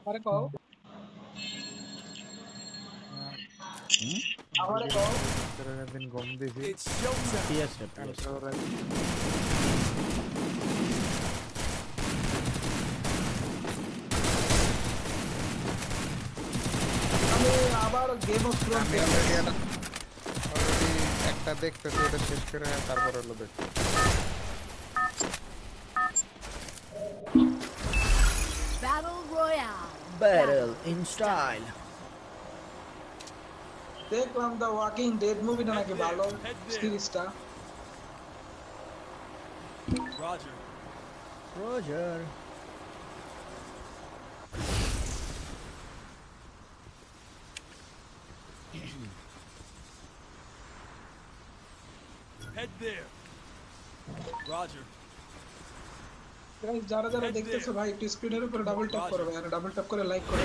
আরে কও আমারে কও দিন গম দিছি কালকে ওরা আমি আবার গেম অফ থ্রোনস আমি অলরেডি একটা দেখতেছি ওটা শেষ করে তারপর হলো দেখছি Battle Royale. Battle in style. দেখলাম দা ওয়াকিং ডেড মুভিটা নাকি ভালো সিরিজটা Roger. Head there. Roger. Guys যারা যারা দেখতেছো ভাই একটু স্ক্রিনের উপরে ডাবল ট্যাপ করো ভাই আর ডাবল ট্যাপ করে লাইক করো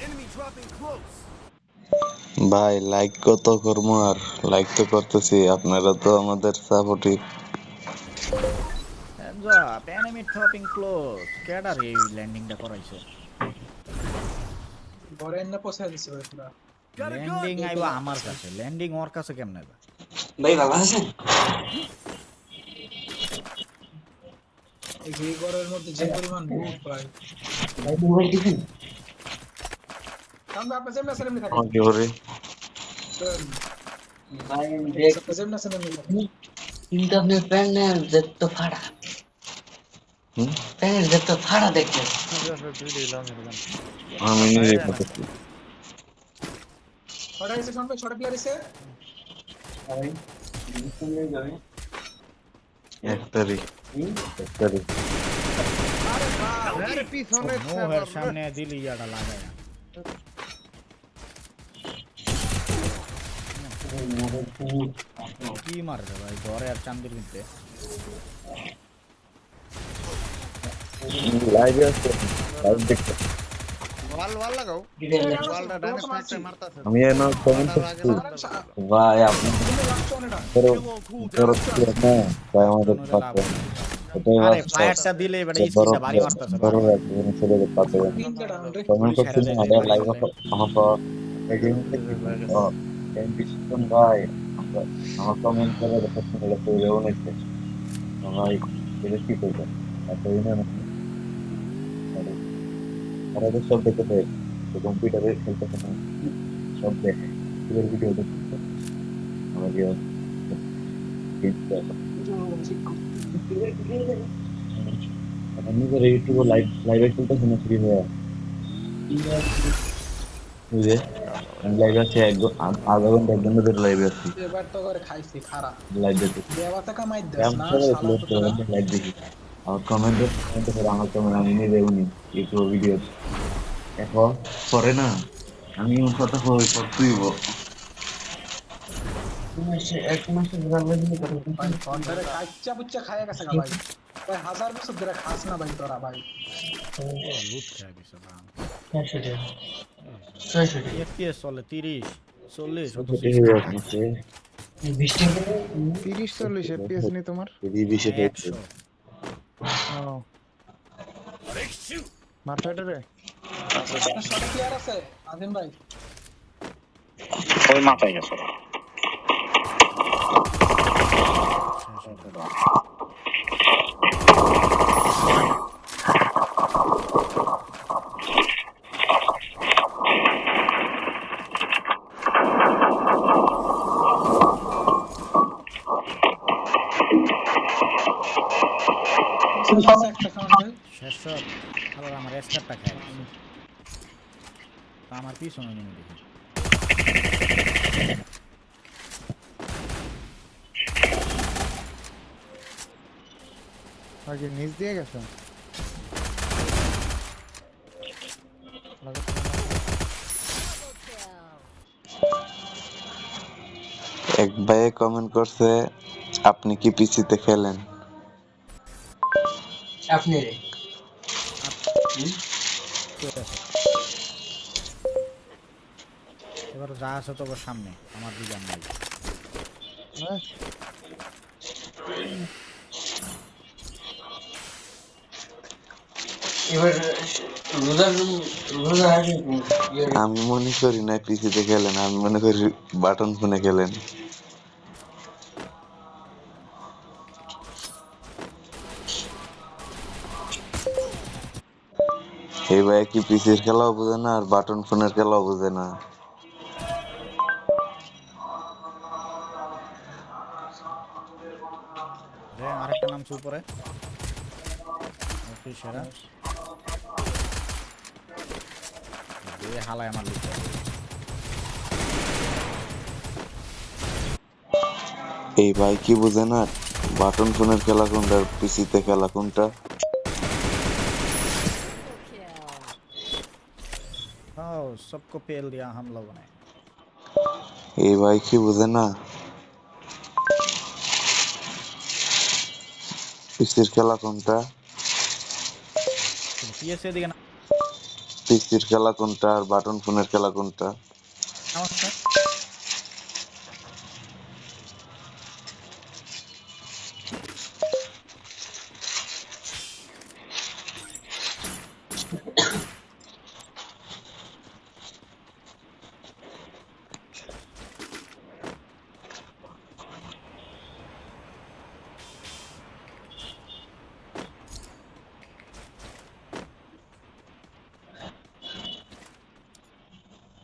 Enemy dropping close. ভাই লাইক কত করবো আর লাইক তো করতেছি আপনারা তো আমাদের supportive Hands up. Enemy dropping close. Cadar এই ল্যান্ডিংটা করাইছে ঘরে এনে পৌঁছায় দিছে ভাই পুরা ল্যান্ডিং আইবা আমার কাছে ল্যান্ডিং ওর কাছে কেমনে আইবা ভাই ভালো আছেন এই ঘরের মধ্যে যে পরিমাণ ভূত ভাই ভাই মোবাইল টিফিন কাম আপনি যেমন আছেন এমনি থাকেন আমাকে ওরে ভাই দেখ যেমন আছেন এমনি থাকেন কিন্তু আপনি প্যানের যত ফাড়া প্যানের যত ফাড়া দেখতে আমি নিজে করতেছি ছটা এসে শুনবে ছটা প্লেয়ার এসে ভাই শুনে যাবে 1 তারিখ 1 তারিখ আরে বাহ আরে পিছনে নোহের সামনে দিলি ইয়াটা লাগায় কি মারবে ভাই ঘরে আর চান্দির ভিতরে লাইভে আছে লাইভ দেখতে ওয়াল লাগাও ওয়ালটা ডানে সাইডে মারতাছে আমি এনো কমেন্ট করছি ভাই আপনি করো না ভাই আমাদের পাশে এটাই আরে বাস ফায়ারটা দিলে এবারে স্কিনটা ভারী মারতাছে ধরো একজন ছেড়ে দে পাতে কমেন্ট করছি না আরে লাইভ আমার তো এগেইন থেকে কেন বিশন ভাই আমার কমেন্ট করে দেখতে হলো তো রেও নাকি ভাই এটা কি করবে এত ইনা না আরে তো সব দেখতে পাই তো কম্পিউটারে খেলতে না সব দেখে এর ভিডিও দেখতে আমাকে আমি তো ইউটিউবে লাইভে চলতেছে না ফ্রি হয়ে বুঝে আমি লাইভে আছি আধা ঘন্টা এক ঘন্টা ধরে লাইভে আছি এবার তো করে খাইছি খারাপ লাইভ দেখি দেওয়াতে কামাই দেস আমি না সবাই শালা তো লাইভ দেখি আমার কমেন্ট করে আমার কমেন্ট আমি নিজে উনি ইউটিউব ভিডিও এখন পরে না আমি ওর কথা তুইব এক মাসের গ্রামে ভাই ঘন্টারে কাচ্চা বুচ্চা খায়া গেছে গা ভাই ভাই হাজার বছর ধরে খাস না ভাই তোরা ভাই লুট খায় দিছে বাং 600 এফপিএস চলে 30 40 অত 20 টাকা 30 40 এফপিএস নি তোমার 100 ও মারটা রে শর্ট প্লেয়ার আছে আদিম ভাই ওই মাথায় গেছে একটা খাওয়ান ভাই শেষ সব আবার আমার এস্টারটা খায় দিছে তো আমার পিছনে নেমে দেখি আগে নিচ দিয়ে গেছে এক ভাইয়ে কমেন্ট করছে আপনি কি পিসিতে খেলেন আপনি রে এবার যা আছে তো সামনে আমার দিকে নাই এবার রোজার রোজার আগে আমি মনে করি না পিসিতে খেলেন, আমি মনে করি বাটন ফোনে খেলেন। এই ভাই কি পিসির খেলাও বোঝে না আর বাটন ফোনের খেলাও বোঝে না। আরেকটা নামছে উপরে সেরা হালায় আমার লিখতে এই ভাই কি বোঝে না বাটন ফোনের খেলা কোনটা আর পিসিতে খেলা কোনটা। किल सबको पेल दिया हम लोगों ने এই ভাই কি বোঝে না পিসির খেলা কোনটা, पीएसए दिखे ना পিসির খেলা কোনটা আর বাটন ফোনের খেলা কোনটা। नमस्कार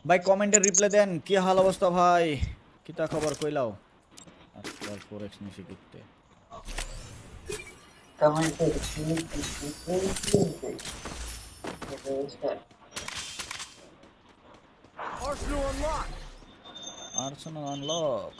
ভাই কমেন্টের রিপ্লাই দেন কি হাল অবস্থা ভাই কিতা খবর কইলাও আজকাল ফরেক্স নিশি করতে Arsenal unlocked. আর্সেনাল আনলক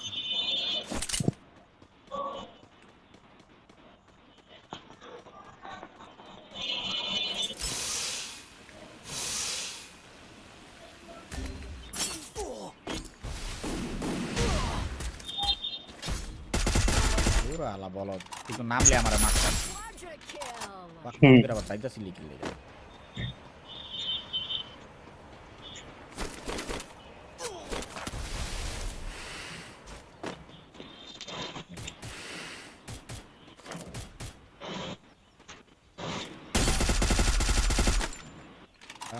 পুরা আলা বলো তুই তো নামলে আমার মারতা Quadra kill. বাকিরা আবার চাইতাছি লিখলে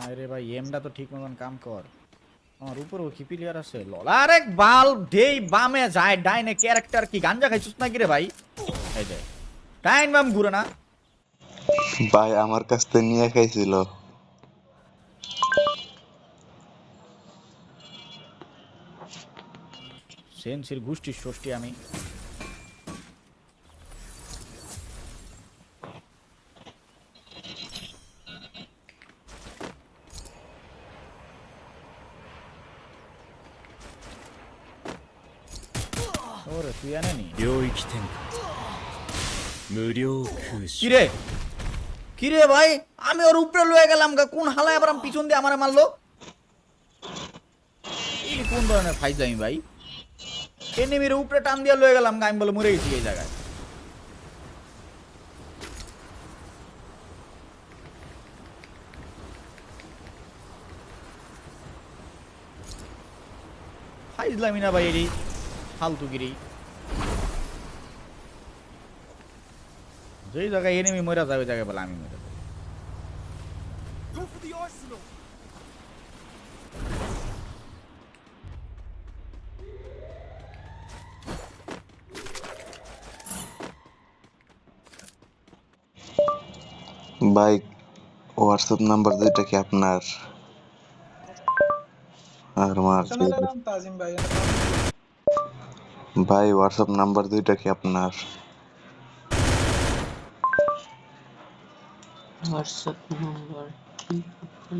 আরে ভাই এমটা তো ঠিক মতন কাম কর আমার উপরেও কি প্লেয়ার আছে লল আরে বাল দেই বামে যায় ডাইনে ক্যারেক্টার কি গাঞ্জা খাইছিস নাকি রে ভাই এই দে ডাইন বাম ঘুরে না ভাই আমার কাছ থেকে নিয়ে খাইছিল। সেন্সির গোষ্ঠীর ষষ্ঠী আমি ওরে তুই আনে নি 領域展開無料空襲 কিরে কিরে ভাই আমি ওর উপরে লয়ে গেলাম গা কোন হালায় আবার পিছন দিয়ে আমারে মারলো এই কোন ধরনের ফাইজলামি ভাই এনিমির উপরে টান দিয়ে লয়ে গেলাম গা আমি বলে মরে গেছি এই জায়গায় ফাইজলামি না ভাই এরি ফালতুগিরি যেই জায়গায় এনিমি মরে যাবে ওই জায়গায় বলে আমি মরে যাবো Go for the arsenal. ভাই হোয়াটসঅ্যাপ নাম্বার দুইটা কি আপনার? আর মার চ্যানেলের নাম তাজিম ভাই। ভাই হোয়াটসঅ্যাপ নাম্বার দুইটা কি আপনার? হোয়াটসঅ্যাপ নাম্বার কি করতে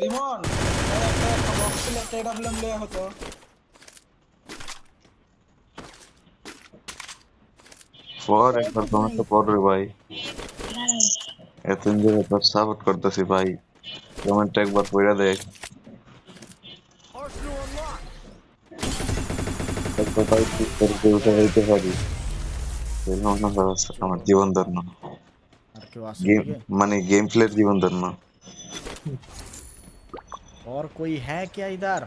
লিমন একটা বক্স ছিল একটা এডব্লিউএম লয়া হতো। পর একবার তোমার তো পড়বে ভাই, এতদিন ধরে তোর সাপোর্ট করতেছি ভাই, কমেন্টটা একবার পড়ে দেখ। Arsenal unlocked. একবার ভাই ঠিক করে উঠে যাইতে পারি, আমার জীবন ধন্য আর কেউ আসে গেম, দিকে? মানে গেম প্লের জীবন ধন্য। और कोई है क्या इधर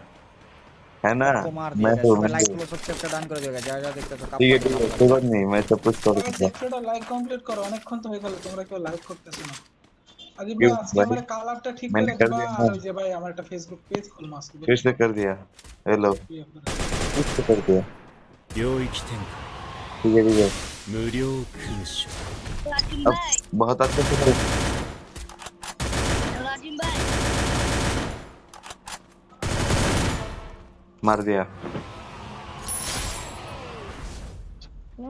है ना, को मार मैं दिया तो guys like follow subscribe done कर दिया जा जा देखते तो ठीक है ठीक है, कोई बात नहीं, मैं सब कुछ कर সবাই दूंगा। দেখছোটা লাইক কমপ্লিট করো, অনেকক্ষণ তো হয়ে গেল তোমরা কেউ লাইক করতেছ না। আজিম ভাই क्यों আজকে भाई আমার কালারটা ঠিক मैंने করে कर দিবা दिया আর ना ওই যে ভাই আমার একটা ফেসবুক পেজ খুলবো আজকে फिर से कर दिया हेलो फिर से कर दिया 領域展開 ठीक है ठीक है 無料勲章 राजिम अब भाई बहुत अच्छे से कर राजिम भाई मार दिया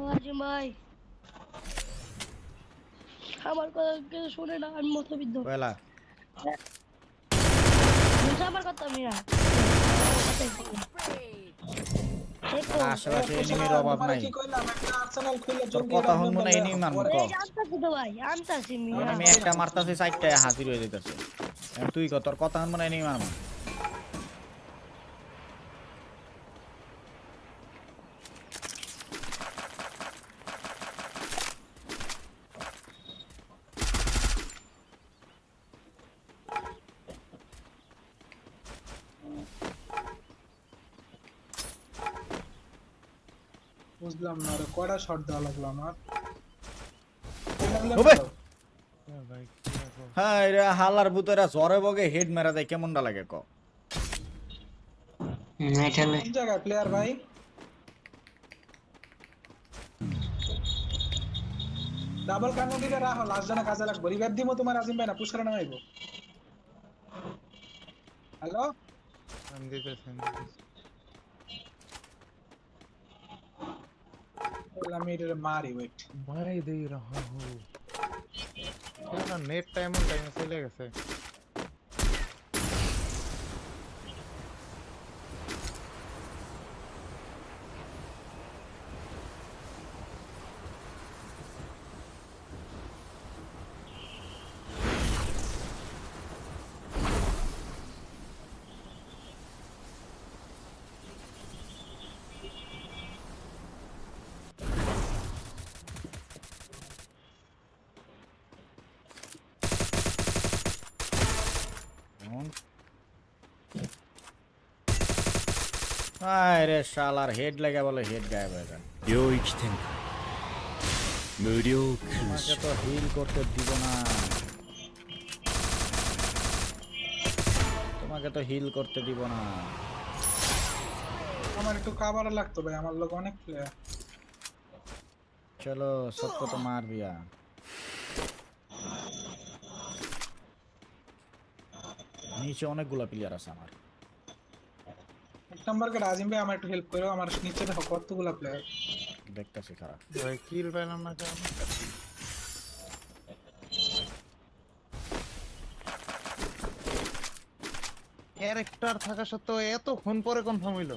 রাজিম ভাই আমার কথা কেউ শুনে না আমি মতবিদ্ধ কয়লা বুঝা আমার কথা মিয়া আশেপাশে এনিমির অভাব নাই কি কইলাম একটা আর্সেনাল খুলে তোর জলদি কথা শুনবো না এনিমি মারবো ক জানতাছি তো ভাই আনতাছি মিয়া আমি একটা মারতাছি চারটায় হাজির হয়ে যেতেছে তুই ক তোর কথা শুনবো না এনিমি মারবো বুঝলাম না রে কয়টা শট দেওয়া লাগলো আমার ওবে হ্যাঁ রে হালার ভূতেরা জ্বরে বগে হেড মেরা যায় কেমনটা লাগে ক এটা লে কোন জায়গায় প্লেয়ার ভাই ডাবল কানো দিলে রাখো লাস্ট জনা কাজে লাগবে রিভাইভ দিমো তোমার আজিম ভাই না পুষরা না আইবো হ্যালো আমি দিতেছি আমি এটা মারি ওয়েট মারাই দেই রহা হো কেন নেট টাইম চলে গেছে আরে শালার হেড লাগা বলে হেড গায়েব হয়ে যায় 領域展開無料勲 তোমাকে 章 তো হিল করতে দিব না তোমাকে তো হিল করতে দিব না আমার একটু কভার লাগতো ভাই আমার লোক অনেক প্লেয়ার চলো সবকো তো মার দিয়া নিচে অনেকগুলা প্লেয়ার আছে আমার এক নাম্বার কে আজিম ভাই আমার একটু হেল্প করো আমার নিচে দেখো কতগুলা প্লেয়ার দেখতেছি খারাপ ভাই কিল পেলাম না কেন ক্যারেক্টার থাকা সত্ত্বেও এতক্ষণ পরে কনফার্ম হইলো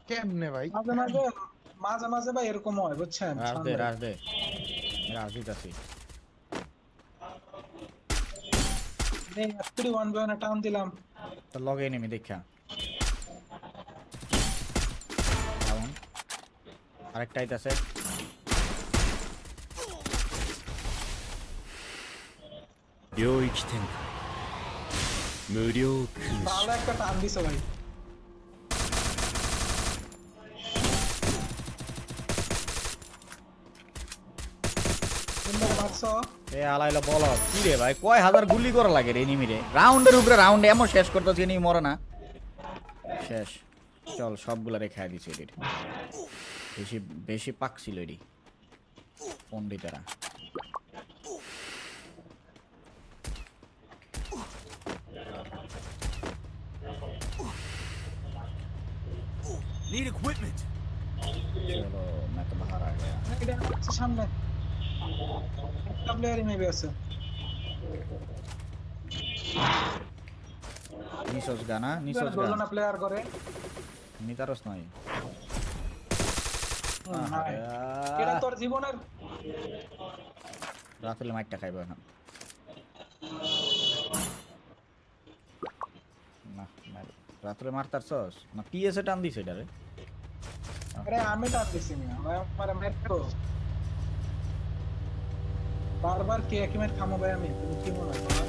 কেমনে ভাই মাঝে মাঝে মাঝে মাঝে ভাই এরকম হয় বুঝছেন রাজ দে রাজ দিতাছি এই একটু ওয়ান বাই ওয়ান টাউন দিলাম তো লগে নেমি দেখা ডাউন আরেকটা আইতাছে 領域展開無料勲 ভালো 章 একটা টান দিছো ভাই সুন্দর মারছো এ আলাইলা বলো কি রে ভাই কয় হাজার গুলি করা লাগে রে এনিমিরে রাউন্ডের উপরে রাউন্ড এমন শেষ করতেছি এনিমি মরে না শেষ চল সবগুলা রেখে দিছি এডিট বেশি বেশি পাক ছিল এডি পন্ডিতেরা Need equipment চলো मैं तो बाहर आ गया এটা হচ্ছে সামনে একটা প্লেয়ারই মেবি আছে নিসোস গানা নিসোস বললো গানা না প্লেয়ার করে নিতারস নয় নাই। এটা তোর জীবনের রাতুলে মাইটটা খাইবো এখন না রাতুলে মারতারছস না পিএসএ টান দিছে এটা রে আরে আমি টান দিছি না আমার মেট্রো বারবার কে একই মেট খামো ভাই আমি তুমি কি মনে হয় তোমার?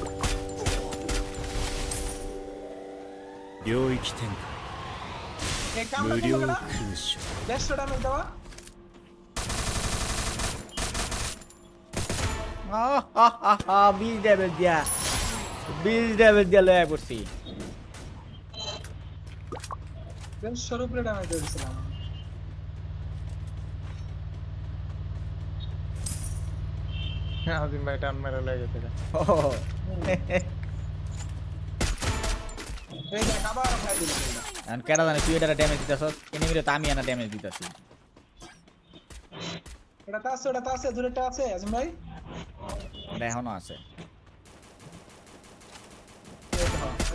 領域展開 এই কামটা 無 কি 料 লোকটা 勲章 দেড়শো ড্যামেজ দেওয়া 20 ড্যামেজ দিয়া 20 ড্যামেজ দিয়া লয়া করছি। বেশ স্বরূপে ড্যামেজ দিয়েছিলাম। আজিম ভাই টান মেরে লেগেছে। এই দেখ আবার খাই দিল এটা। এখন কেডা জানে তুই এটা ড্যামেজ দিতাছস, এনিমিরে তো আমি এনা ড্যামেজ দিতাছি। এটা তো আছে দূরেটা আছে আজিম ভাই। এটা এখনো আছে।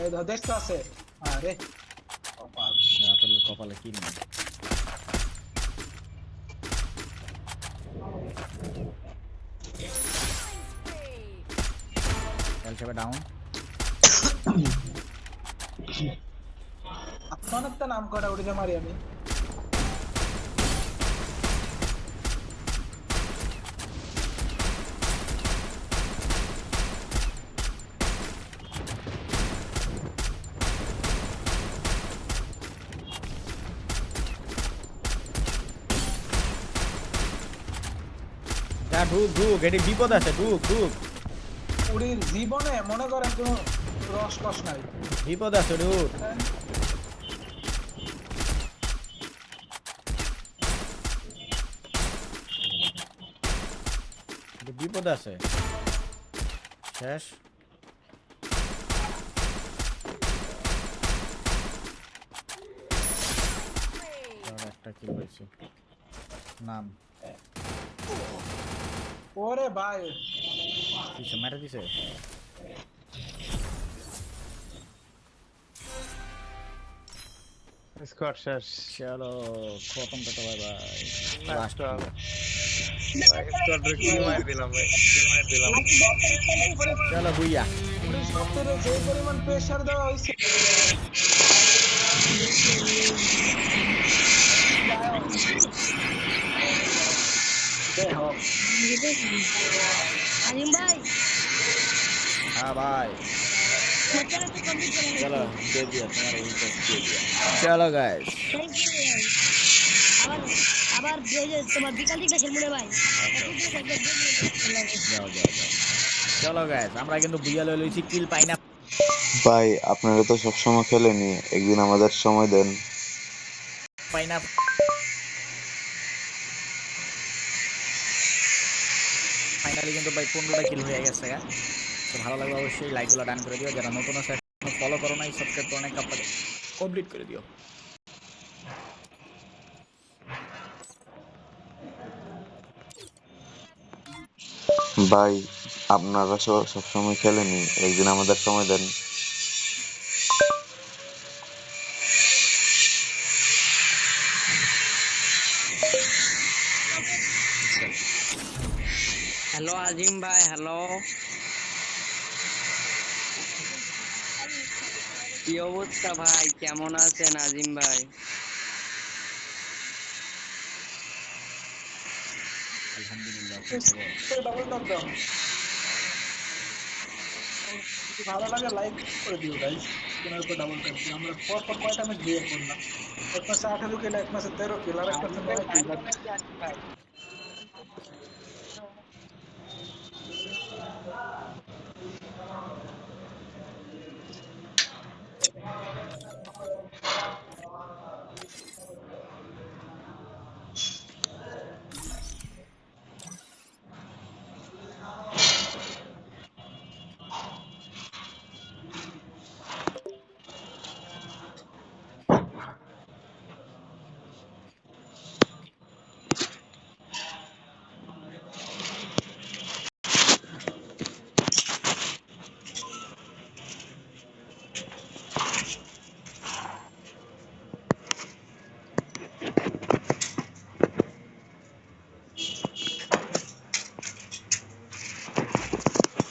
এই দেখো দেখ তো আছে। আরে কপাল। রাতুলের কপালে কি নেই। এলসেবে ডাউন। আপনার একটা নাম করা উড়ে মারি আমি। যা ঢুক ঢুক, এটি বিপদ আছে, ঢুক ঢুক। উড়ির জীবনে মনে করেন কোনো রস কস নাই। বিপদ আছে, ঢুক। এটি বিপদ আছে। শেষ। একটা কিল হয়েছে। নাম ওরে ভাই দিছে, মেরে দিছে। স্কোয়াড শেষ। চলো খতম tata, bye bye. Last last squad রে কি মার দিলাম ভাই, কি মার দিলাম। চলো বুইয়া। উড়ির সত্তরে যে পরিমাণ প্রেসার দেওয়া হয়েছে। আজিম ভাই হ্যাঁ ভাই, আমার চ্যানেল তো কমপ্লিট করে চলো ফেলছি। দে দিয়া তোমার রিকোয়েস্ট দিয়ে দিয়া। চলো গাইস, থ্যাংক ইউ ভাই। আবার আবার এই যে তোমার বিকাল দিকটা খেলবো রে ভাই। একটু দিয়ে থাকবে, যাও যাও যাও। চলো গাইস, আমরা কিন্তু বুইয়া লই লইছি, কিল পাই না। ভাই আপনারা তো সবসময় খেলেনি, একদিন আমাদের সময় দেন। পাই না। ফাইনালি কিন্তু ভাই 15টা কিল হয়ে গেছে গা। তো ভালো লাগবে অবশ্যই লাইকগুলো ডান করে দিও, যারা নতুন আছে ফলো করো নাই, সাবস্ক্রাইব করো নাই, কাপটা কমপ্লিট করে দিও। ভাই আপনারা সবসময় খেলেনি, একদিন আমাদের সময় দেন। হ্যালো আজিম ভাই, হ্যালো। কি অবস্থা ভাই, কেমন আছেন আজিম ভাই? আলহামদুলিল্লাহ, কি খবর? ডাবল টপ দাও। যদি ভালো লাগে লাইক করে দিও গাইস। কেনার উপর ডাবল টপ দিও। আমরা পর পর কয়টা ম্যাচ দিয়ে করলাম। এক ম্যাচে 18 কিল, এক ম্যাচে 13 কিল, আর একটা 9 কিল।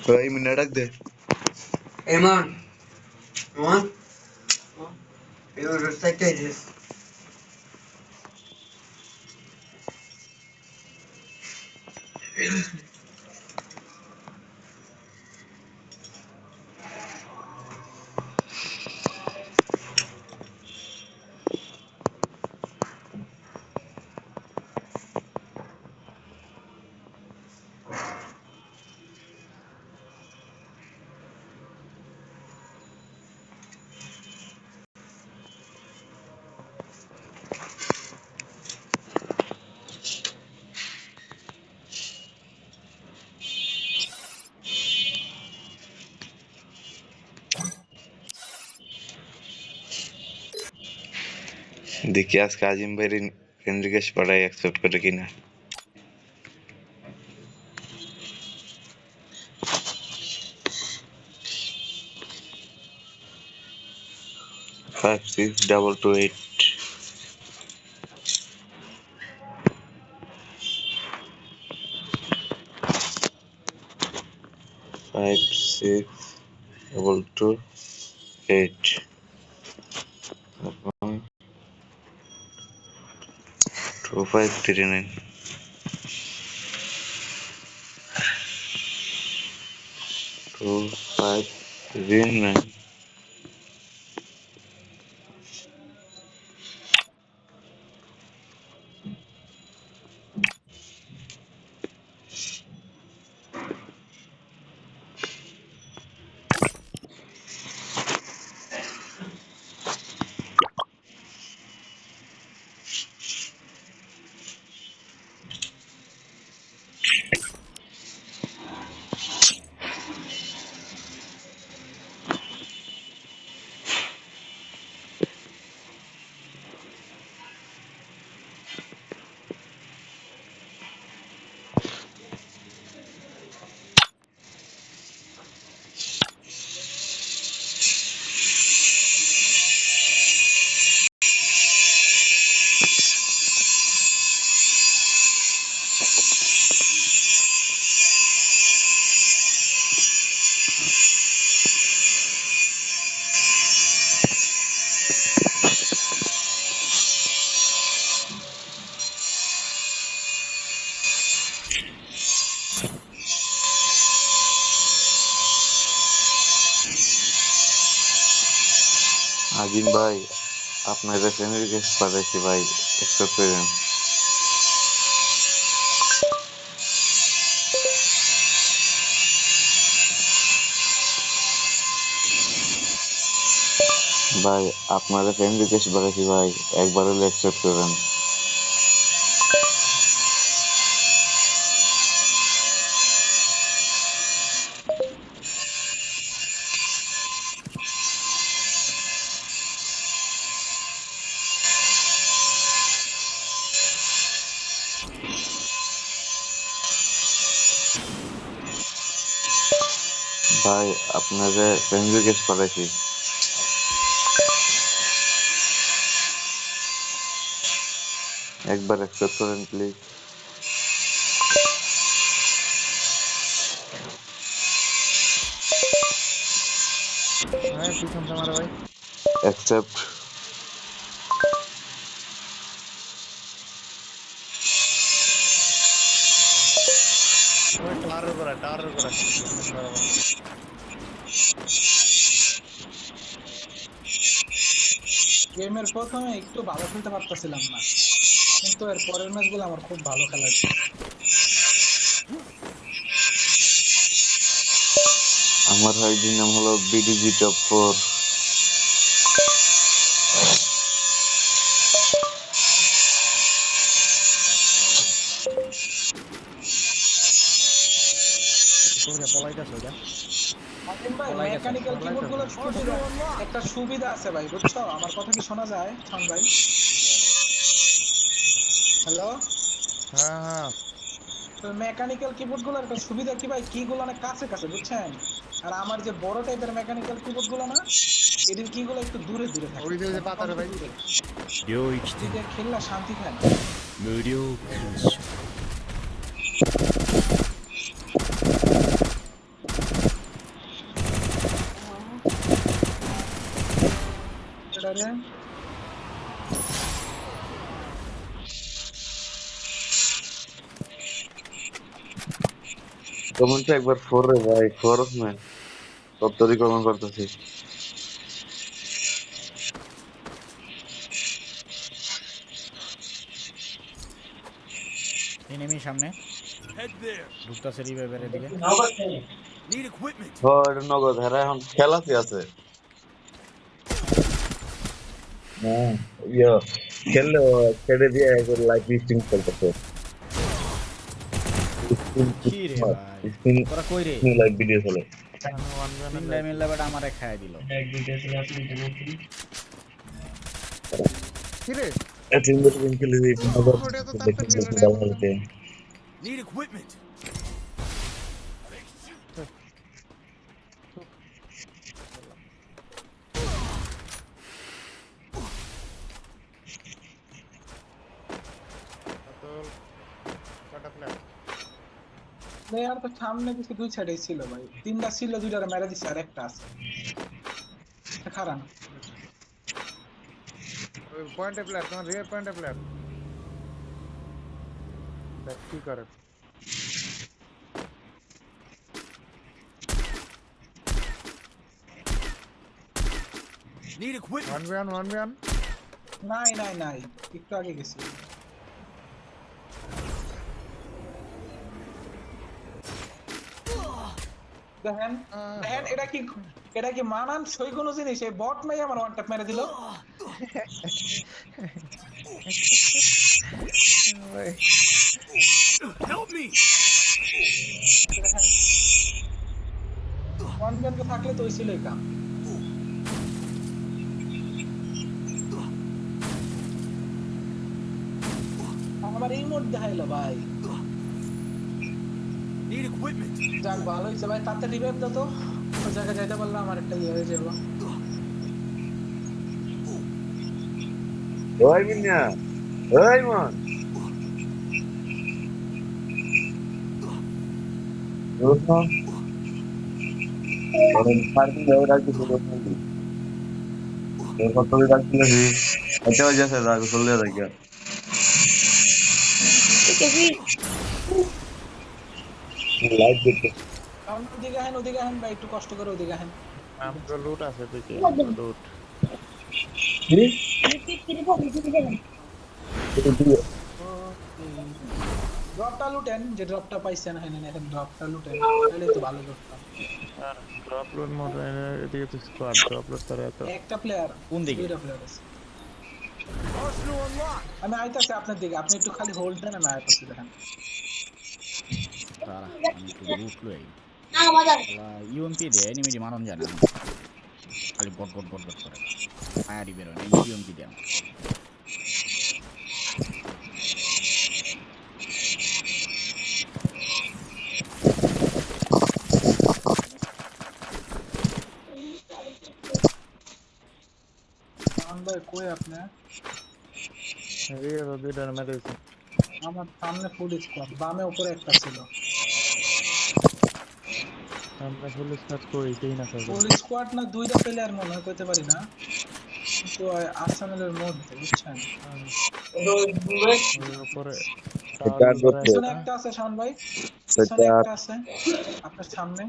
ভাই মিনা ডাক দে। এমন এমন ইউর সেক্রেটারিস দেখি আজকে আজিম ভাইয়ের ফ্রেন্ড রিকোয়েস্ট পাঠাই অ্যাকসেপ্ট করে কিনা। Five six double two eight 562228 2539 2539 Azim ভাই আপনার ফ্রেন্ড রিকোয়েস্ট পাঠাইছি ভাই, অ্যাকসেপ্ট করেন। ভাই আপনার ফ্রেন্ড রিকোয়েস্ট পাঠাইছি ভাই, একবার হলে অ্যাকসেপ্ট করেন। ভাই আপনার ফ্রেন্ড রিকোয়েস্ট পাঠাইছি, একবার অ্যাকসেপ্ট করেন প্লিজ। ভাই পিছন তোমার ভাই অ্যাকসেপ্ট। ওই টাওয়ারের করা গেমের প্রথমে একটু ভালো খেলতে পারতেছিলাম না, কিন্তু এর পরের ম্যাচগুলো আমার খুব ভালো খেলা হচ্ছে। আমার আইডির নাম হলো বিডিজি টপ 4। কোথায় পলাইতাছ ওটা? আজিম ভাই বলাই গেছে, মেকানিক্যাল বলাই কিবোর্ডগুলোর সুবিধা একটা সুবিধা আছে ভাই, বুঝছো? আমার কথা কি শোনা যায় শান ভাই? হ্যালো, হ্যাঁ হ্যাঁ তো মেকানিক্যাল কিবোর্ডগুলোর একটা সুবিধা কি ভাই, কিগুলো অনেক কাছে কাছে, বুঝছেন? আর আমার যে বড় টাইপের মেকানিক্যাল কিবোর্ডগুলো না, এদের কিগুলো একটু দূরে দূরে থাকে। ওই যে পাতারে ভাই領域展 এদের খেললে শান্তি পায় না।無料干渉 এটা রে, কমেন্ট একবার 4 রে ভাই, 4 মে তত্তরি কমেন্ট করতেছি। এনিমি সামনে ঢুকতাছে রিভাইভারের দিকে। হ্যাঁ এটা নগদ, হ্যাঁ এখন খেলাতে আছে। হ্যাঁ ইয়া খেললে ছেড়ে দিয়ে একবার লাইভ স্ট্রিম করতেছে। কি রে ভাই, স্ক্রিন তোরা কই রে? লাইভ ভিডিও চলে। তিনটা মিললে বেটা আমারে খাইয়া দিল। কিরে টিম বেটে গেম খেলে দিই ওটা তো দেখে তাড়াতাড়ি দেখে হলো ভালো না। লাগে Need equipment. কটা প্লেয়ার প্লেয়ার তো সামনে কিছু দুই সাইডে ছিল ভাই, তিনটা ছিল, দুইটারে মেরে দিছে আর একটা আছে খারাপ। পয়েন্টে প্লেয়ার তোমার রিয়ার পয়েন্টে প্লেয়ার দেখ কি করে Need equipment. 1v1 নাই নাই নাই, একটু আগে গেছি। দেখেন দেখেন, এটা কি মানান সই কোনো জিনিস? এই বট নাই আমার ওয়ান ট্যাপ মেরে দিল। Help me. ওয়ান ট্যাপ থাকলে তো হইছিলই কাম। আমার এই মোড দেখাইলো ভাই। Need equipment. যাক ভালো হয়েছে ভাই, তাতে রিভাইভ দাও তো, ওই জায়গায় যাইতে পারলে আমার একটা ইয়ে হয়ে যাবো। ওই মিন্না ওই মান রোশন ওরে পার্কিং এ রাখি শুরু করবি এই কত রাখি লাগি এটা হয়ে যাচ্ছে রাখ চলে রাখি লাইট দেখতে সামনে ওদিকে আহেন ভাই, একটু কষ্ট করে ওদিকে আহেন। আমগো লুট আছে দেখি লুট কি এটা দিয়ে ড্রপটা লুটেন, যে ড্রপটা পাইছেন, হ্যাঁ এখন ড্রপটা লুটেন, তাহলে তো ভালো ড্রপটা। আর ড্রপ লুট মোড এদিকে তো স্কোয়াড ড্রপ লুট করে তো একটা প্লেয়ার, কোন দিকে? দুইটা প্লেয়ার আছে। Arsenal unlocked. আমি আইতাছি আপনার দিকে, আপনি একটু খালি হোল্ড দেন, আমি আইতাছি। দেখেন তারা আমি একটু লুট লই ইউএমপি দে এনিমি মারন জানে না, খালি বট বট বট বট করে ফায়ারই বের হয় না, ইউএমপি দেন। আন ভাই কই আপনি? এদিকে তো দুইটা মেরেছে আমার সামনে ফুল স্কোয়াড, বামে উপরে একটা ছিল। আমরা ফুল স্কোয়াড কই দেই না খাই ফুল স্কোয়াড না, দুইটা প্লেয়ার মনে হয়, কইতে পারি না, কিন্তু আর্সেনালের মধ্যে, বুঝছেন? ওই উপরে এটা করতে পিছনে একটা আছে শাওন ভাই, পিছনে সেটা একটা আছে আপনার সামনে।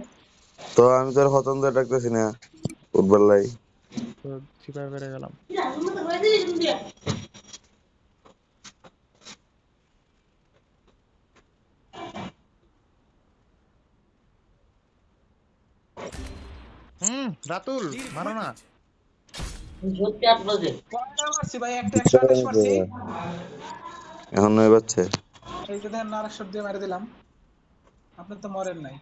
তো আমি তোর হতন দে ডাকতেছি না ফুটবল লাই তো চিপায় বেড়ে গেলাম রাতুল মারো না কয়টা মারছি ভাই? একটা 128 মারছি। এখন নয় বাচ্চা এই যে দেখেন নারা শট দিয়ে মেরে দিলাম, আপনি তো মরেন নাই।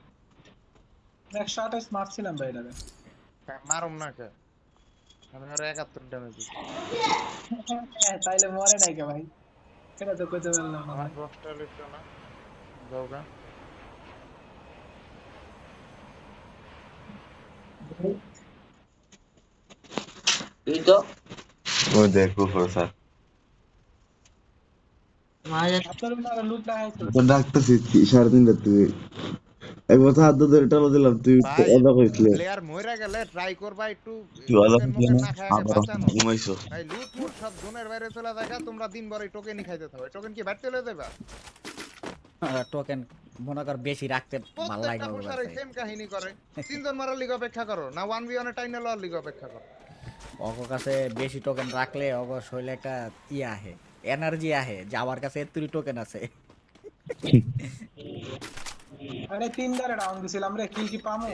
128 মারছিলাম ভাই এটাকে। মারুম না কে আমি আর 71 ড্যামেজ দিছি তাইলে মরে নাই কে ভাই? এটা তো কইতে পারলাম না আমার ভাই। বক্সটা লিখতো না যাওগা ওই দেখো স্যার আপনার উনারা লুট না হয়েছে। তো ডাকতেছি 3:30 তুই একবার তো হাত ধরে টালো দিলাম তুই ভাই এদা কইছিস প্লেয়ার মইরা গেলে ট্রাই করবা একটু তুই আলাদা মুখে না না খায় আগে আবার বাঁচানো ঘুমাইছো ভাই লুট মুট সব জোনের বাইরে চলে যায় তোমরা দিন ভর এই টোকেনই খাইতে থাকো টোকেন কি বাড়তে লয়ে দেবা টোকেন মনে কর বেশি রাখতে ভালো লাগে প্রত্যেকটা পুষার এই সেম কাহিনী করে তিনজন মারার লিগ অপেক্ষা করো না 1v1 এ টাইনে লওয়ার লিগ অপেক্ষা করো অগ কাছে বেশি টোকেন রাখলে অগ শৈলে একটা ই আহে, এনার্জি আহে, যে আমার কাছে এতরি টোকেন আছে। আরে তিনবারে ডাউন দিছিলাম রে, কিল কি পামু?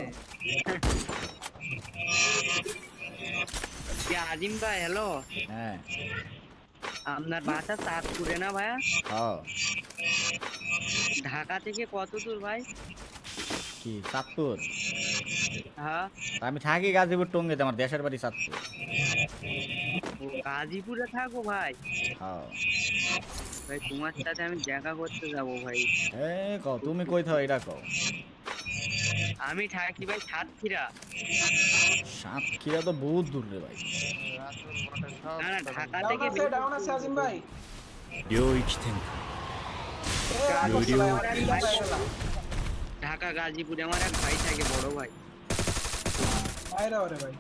কি আজিম ভাই হ্যালো, হ্যাঁ আপনার বাসা চাঁদপুরে না ভাইয়া? হ্যাঁ ঢাকা থেকে কত দূর ভাই? কি চাঁদপুর? হ্যাঁ তা আমি থাকি গাজীপুর টঙ্গিতে, আমার দেশের বাড়ি চাঁদপুর। ও গাজীপুরে থাকো ভাই? হ্যাঁ। ভাই তোমার সাথে আমি দেখা করতে যাব ভাই। কও তুমি কই থাও এটা কও। আমি থাকি ভাই সাতক্ষীরা। সাতক্ষীরা তো বহুত দূর রে ভাই। রাতুল বটে সব না না ঢাকা ডাউন থেকে আছে ডাউন আছে আজিম ভাই। 領域展開 ঢাকা গাজীপুরে আমার এক ভাই থাকে, বড় ভাই। বাইরে ওরে ভাই।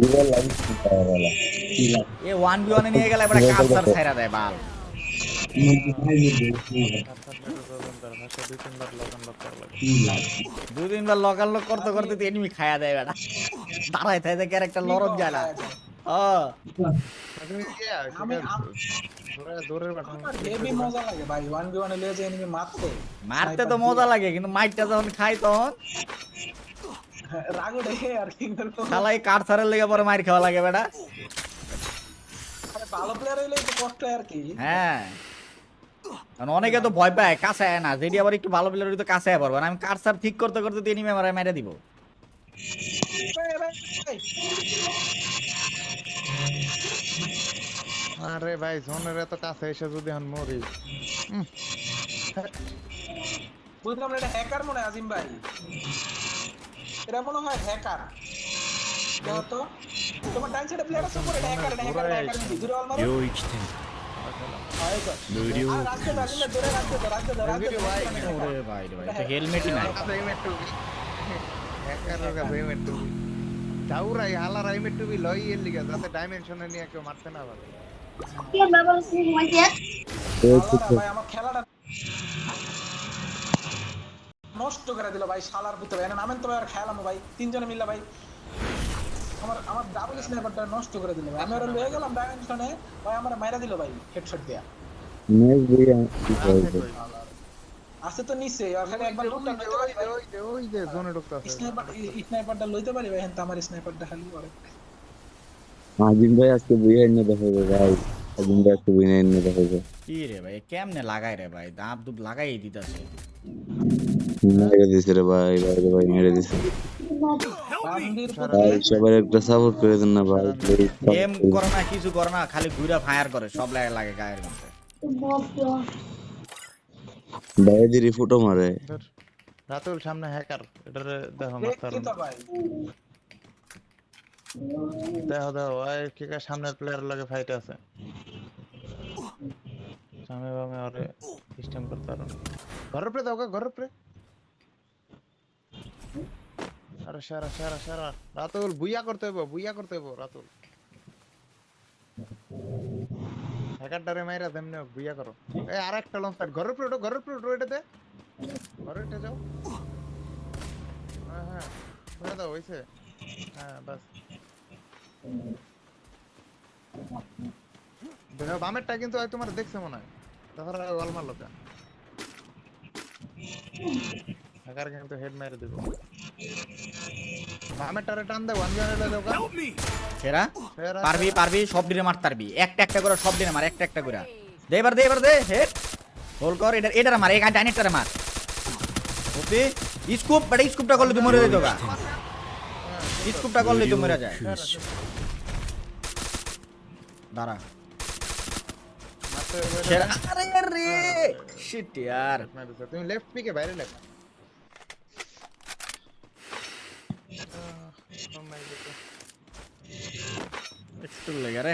ইভেল লাইভ পাওয়ার वाला এ 1v1 এ নিয়ে গেলে এবারে কালচার ছাইরা দেয় বাল। দুই তিনবার লকাল লক করতে করতে তো এনিমি খায়া দেয় বেটা। দাঁড়ায় থাকে ক্যারেক্টার লরদ যায় না। তুমি কি আমি দূরের বাটন আমার হেভি মজা লাগে ভাই 1v1 এ লিয়ে যে এনিমি মারতে। মারতে তো মজা লাগে কিন্তু মাইরটা যখন খাই তখন রাগ ওঠে আর কি করব। শালাই কালচারের লেগে পরে মাইর খাওয়া লাগে বেটা। আরে ভালো প্লেয়ার হইলে একটু কষ্ট হয় আর কি। হ্যাঁ, কারণ অনেকে তো ভয় পায়, কাছে আয় না। যেটি আবার একটু ভালো প্লেয়ার তো কাছে আয় পারবো না। আমি কালচার ঠিক করতে করতে তো এনিমি আমার মেরে দিব। ভাই, ভাই, ভাই। আরে ভাই জোনের এত কাছে এসে যদি আমি মরি। বুঝলাম না, এটা হ্যাকার মনে হয় আজিম ভাই। এটা মনে হয় হ্যাকার। দেখো তো তোমার ডান সাইডে প্লেয়ার আছে উপরে, এটা হ্যাকার নাকি দূরে অল মারো। 領域展 হয় তো।開無料 আর রাস্তা আজিম ভাই দূরে রাস্তা ওরে ভাই রে ভাই, তো হেলমেটই নাই। হ্যাকারের কাছে হেলমেট টুবি দাউরাই হালার হেলমেট টুবি লই এর লিগা যাতে ডাইমেনশনে নিয়ে কেউ মারতে না পারে। ভাই আমার খেলাটা নষ্ট করে দিল ভাই শালার পুত্র। এনে নামেন তো ভাই আর খেলাম ভাই তিনজনে মিলে ভাই। আমার ডাবল স্নাইপারটা নষ্ট করে দিল ভাই। আমি ওরা লয়ে গেলাম ডাইমেনশনে ভাই, আমার মাইরা দিল ভাই হেডশট দিয়া। নেক্সট ভিডিও আছে তো নিচে ওখানে একবার লুটটা লইতে পারি ভাই। ওই যে জোনে ঢুকতাছে স্নাইপারটা লইতে পারি ভাই। হ্যাঁ আমার স্নাইপারটা খালি করে। আজিম ভাই আজকে বুঝে এনে দেখাবে ভাই। আজিম ভাই আজকে বুঝে এনে দেখাবে। কি রে ভাই, কেমনে লাগাই রে ভাই, দাঁত দুপ লাগাই দিতাছে। মেরে দিছে রে ভাই, ভাই মেরে দিছে বান্দির ভাই। সবার একটা সাপোর্ট করে দেন না ভাই। গেম করে না, কিছু করে না, খালি ঘুরা ফায়ার করে, সব লাগে লাগে গায়ের মধ্যে। ভাইদেরই ফুটো মারে। রাতুল সামনে হ্যাকার এটারে দেখো দেখি মারতার তো ভাই। দেখো দেখো ওই কি কা সামনের প্লেয়ার লাগে ফাইট আছে সামনে বামে আরে সিস্টেম করতে পারো ঘরের উপরে দাও ঘরের উপরে। আরে সারা সারা সারা রাতুল বুইয়া করতে হইব রাতুল। হ্যাকারটারে মাইরা দেমনে বুইয়া করো। এই আরেকটা লঞ্চ প্যাড ঘরের উপরে ওঠো এটা দে ঘরে উঠে যাও। হ্যাঁ হ্যাঁ শুনে দাও হইছে। হ্যাঁ বাস দেখো বামেরটা কিন্তু তোমার দেখছে মনে হয় তাছাড়া ওয়াল মারলো কেন। হ্যাকার কিন্তু হেড মেরে দেব। বামেরটারে টান দে ওয়ান জানে দাও কা সেরা পারবি সব দিনে মারতে পারবি। একটা করে সব দিনে মার, একটা করে দে। এবার দে হেড হোল কর। এটারে মার, এই ডাইনেটারে মার। ওকে স্কুপটা করলে তুই মরে যেত গা। স্কুপটা করলে তুই মরে যায়। দাঁড়া সেরা। আরে রে শিট यार, তুমি লেফট পিকে বাইরে লেফট একটু লেগে রে।